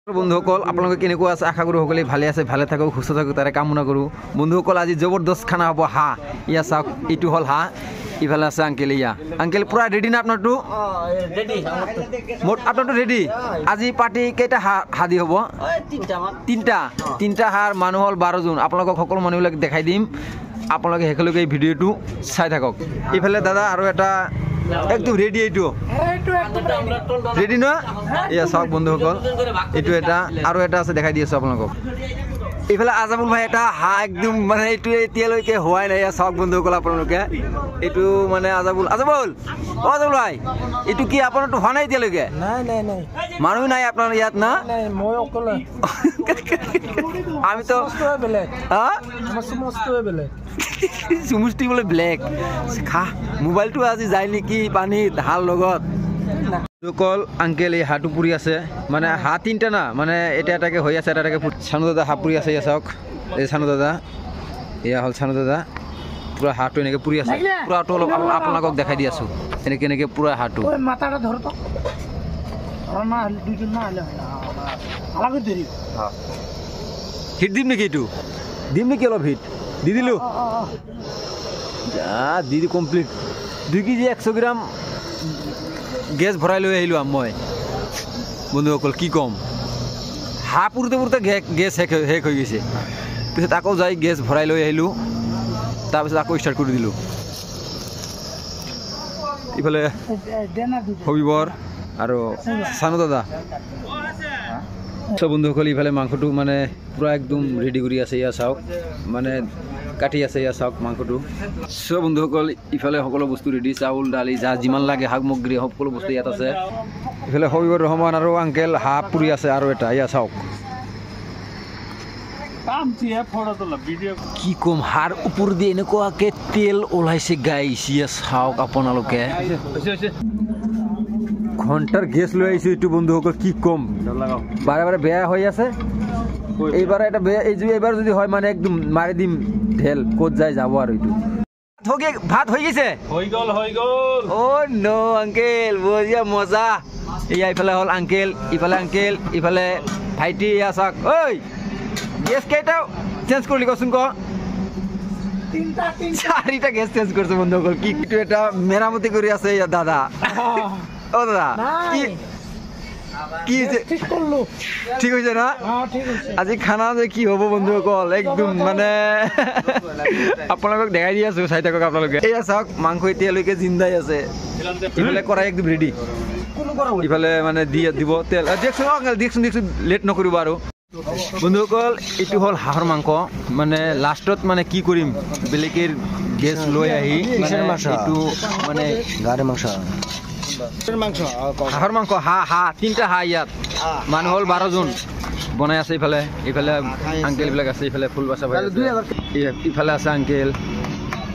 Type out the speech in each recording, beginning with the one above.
বন্ধুসকল আপোনালোকে কেনেকুৱা আছে আশা কৰোঁ সকলোৱে ভালে আছে ভালে থাকক সুস্থ থাকক তাৰে কামনা কৰোঁ বন্ধুসকল আজি জবৰদস্ত খানা হ'ব হাঁহ ইয়া চাওক এইটো হ'ল হাঁহ ইফালে আছে আংকেল ইয়া আংকেল পুৰা ৰেডি না আপোনাৰটো মোৰ আপোনাৰটো ৰেডি আজি পাৰ্টি কেইটা হাঁহ দি হ'ব তিনিটা হাঁহ মানুহ হ'ল 12 জন আপোনালোকক সকলো মানুহবিলাক দেখাই দিম আপোনালোকে শেষলৈকে এই ভিডিঅ'টো চাই থাকক ইফালে দাদা আৰু এটা একদম ৰেডি এইটো ৰেডি ন এয়া চাওক বন্ধুসকল এইটো এটা আৰু এটা আছে দেখাই দি আছোঁ আপোনালোকক এইফালে আজাবুল ভাই এটা হাঁহ একদম মানে এইটো এতিয়ালৈকে হোৱাই নাই এয়া চাওক বন্ধুসকল আপোনালোকে এইটো মানে আজাবুল ভাই এইটো কি আপোনাৰটো হোৱা নাই এতিয়ালৈকে মানুহ নাই আপোনাৰ ইয়াত না আমিতো চুমুষ্টি বোলে ব্লেক খা মোবাইলটো আজি যায় নেকি পানীত হাল লগত সকল আংকেল এই হাঁহটো পুৰি আছে মানে হাঁহ তিনিটা না মানে এটা এটাকে হৈ আছে এটা এটাকে চানু দাদা হাঁহ পুৰি আছে এয়া চাওক এই চানু দাদা এয়া হ'ল চানু দাদা পুৰা হাঁহটো এনেকৈ পুৰি আছে পুৰাটো অলপ আপোনালোকক দেখাই দি আছোঁ এনেকৈ এনেকৈ পুৰা হাঁহটো হিট দিম নেকি এইটো দিম নেকি অলপ হিট দি দিলোঁ দি কমপ্লিট 2 কেজি 100 গ্ৰাম গেছ ভৰাই লৈ আহিলোঁ মই বন্ধুসকল কি ক'ম হাঁহ পুৰোঁতে গেছ শেষ হৈ গৈছে পিছত আকৌ যাই গেছ ভৰাই লৈ আহিলোঁ তাৰপিছত আকৌ ষ্টাৰ্ট কৰি দিলোঁ ইফালে হবিবৰ আৰু চানু দাদা চব বন্ধুসকল ইফালে মাংসটো মানে পুৰা একদম ৰেডি কৰি আছে ইয়া চাওক মানে কাটি আছে ইয়া চাওক মাংসটো চব বন্ধুসকল ইফালে সকলো বস্তু ৰেডি চাউল দালি যা যিমান লাগে সামগ্ৰী সকলো বস্তু ইয়াত আছে ইফালে হবিবৰ ৰহমান আৰু আংকেল হাঁহ পুৰি আছে আৰু এটা ইয়া চাওক কি কম হাঁহৰ ওপৰ দি এনেকুৱাকে তেল ওলাইছে গাইছ ইয়া চাওক আপোনালোকে ঘণ্টাৰ গেছ লৈ আহিছোঁ এইটো বন্ধুসকল কি ক'ম বাৰে বাৰে বেয়া হৈ আছে এইবাৰ এটা বেয়া এইবাৰ যদি হয় মানে একদম মাৰি দিম ঢেল ক'ত যায় যাব আৰু এইটো ভাত হৈ গৈছে অ' ন আংকেল বঢ়িয়া মজা এয়া ইফালে হ'ল আংকেল ইফালে ভাইটি এয়া চাওক ঐ গেছ কেইটা চেঞ্জ কৰিলি কচোন ক 4টা গেছ চেঞ্জ কৰিছে বন্ধুসকল কি এইটো এটা মেৰামতি কৰি আছে ইয়াত দাদা অ' দাদা কি ঠিক হৈছে না আজি খানা যে কি হ'ব বন্ধুসকল একদম মানে আপোনালোকক দেখাই দি আছোঁ চাই থাকক আপোনালোকে এয়া চাওক মাংস এতিয়ালৈকে জিন্দাই আছে ইফালে কৰাই একদম ৰেডি ইফালে মানে দিব তেল দিয়কচোন লেট নকৰিব আৰু বন্ধুসকল এইটো হ'ল হাঁহৰ মাংস মানে লাষ্টত মানে কি কৰিম বেলেগেৰ গেছ লৈ আহি এইটো মানে গাড়ী মাংস হাঁহৰ মাংস হাঁহ 3টা হাঁহ ইয়াত মানুহ হ'ল 12 জন বনাই আছে ইফালে আংকেল বিলাক আছে ইফালে ফুল বাছা ইফালে আছে আংকেল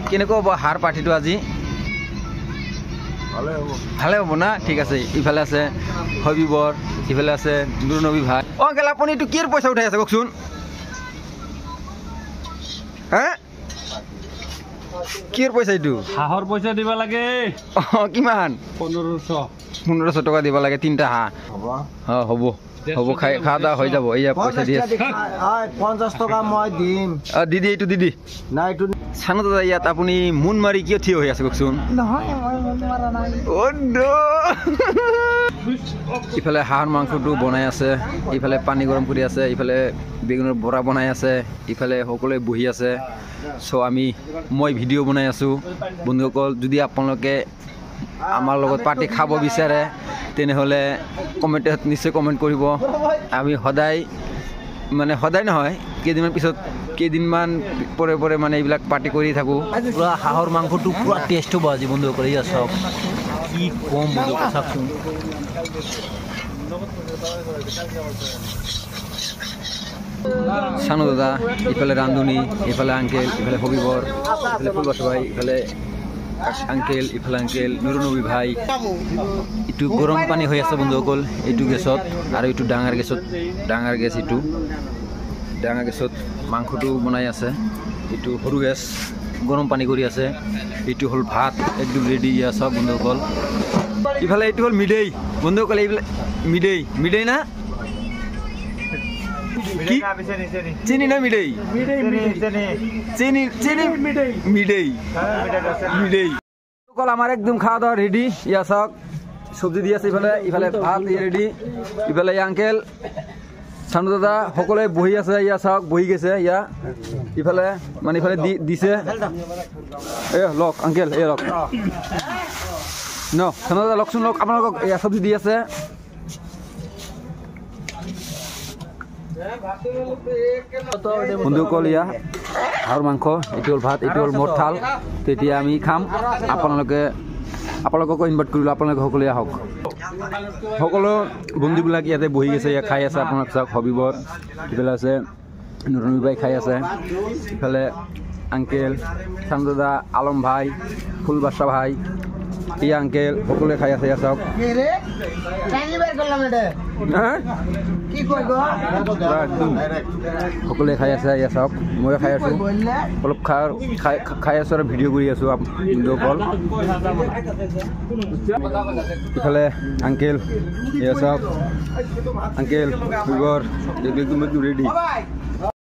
কেনেকুৱা হ'ব হাঁহৰ পাৰ্টিটো আজি ভালে হ'ব না ঠিক আছে ইফালে আছে হবিবৰ ইফালে আছে নুৰনবী ভাই অ' আংকেল আপুনি এইটো কিৰ পইচা উঠাই আছে কওকচোন হে কিৰ পইচা এইটো হাঁহৰ পইচা দিব লাগে কিমান 1500 টকা দিব লাগে 3টা হাঁহ হ'ব খোৱা দাওয়া হৈ যাব এয়া পইচা দি আছে 50 টকা মই দিম দিদি এইটো দিদি নাই এইটো চানু দাদা ইয়াত আপুনি মুন মাৰি কিয় থিয় হৈ আছে কওকচোন ইফালে হাঁহৰ মাংসটো বনাই আছে ইফালে পানী গৰম কৰি আছে ইফালে বেগুনৰ বৰা বনাই আছে ইফালে সকলোৱে বহি আছে মই ভিডিঅ' বনাই আছোঁ বন্ধুসকল যদি আপোনালোকে আমাৰ লগত পাৰ্টি খাব বিচাৰে তেনেহ'লে কমেণ্টত নিশ্চয় কমেণ্ট কৰিব আমি সদায় নহয় কেইদিনমান পৰে মানে এইবিলাক পাৰ্টি কৰি থাকোঁ পুৰা হাঁহৰ মাংসটো পুৰা টেষ্ট হ'ব আজি বন্ধুসকল এয়া চাওক কি কম বন্ধুসকল চাওকচোন চানু দাদা ইফালে ৰান্ধনী ইফালে আংকেল ইফালে হবিবৰ ইফালে ফুলবাছ ভাই ইফালে আংকেল ইফালে আংকেল নুৰনবী ভাই এইটো গৰম পানী হৈ আছে বন্ধুসকল এইটো গেছত আৰু এইটো ডাঙৰ গেছ এইটো ডাঙৰ গেছত মাংসটো বনাই আছে এইটো সৰু গেছ গৰম পানী কৰি আছে এইটো হ'ল ভাত একদম ৰেডি আছে বন্ধুসকল ইফালে এইটো হ'ল মিডেই বন্ধুসকল এইবিলাক মিডেই না কি চিনি না মিডেই চিনি চিনি মিডেই মিডেই কল আমার একদম খাওয়া দাওয়া রেডি ইয়া সব সবজি দিয়ে আছে ইফালে ভাত রেডি ইফালে আঙ্কেল সানু দাদা সকলে বহি আছে ইয়া চাওক বহি গেছে ইয়া ইফালে মানে ইফালে দিছে এ লক আঙ্কেল এ লক ন সানু দাদা লকচোন লক আপোনালোকক এয়া চবজি দি আছে বন্ধুসকল ইয়া হাঁহৰ মাংস এইটো হ'ল ভাত এইটো হ'ল মোৰ থাল তেতিয়া আমি খাম আপোনালোককো ইনভাইট কৰিলোঁ আপোনালোকে সকলোৱে আহক সকলো বন্ধুবিলাক ইয়াতে বহি গৈছে ইয়াত খাই আছে আপোনালোক চাওক হবিবৰ ইফালে আছে নতুন বাই খাই আছে ইফালে আঙ্কেল চানু দাদা আলম ভাই ফুল বাদশা ভাই এই আঙ্কেল সকলোৱে খাই আছে ইয়াত চাওক সকলোৱে খাই আছে ইয়াত চাওক ময়ো খাই আছোঁ অলপ খাই আছোঁ আৰু ভিডিঅ' কৰি আছোঁ বন্ধুসকল ইফালে আঙ্কেল এয়া চাওক আঙ্কেল একদম ৰেডি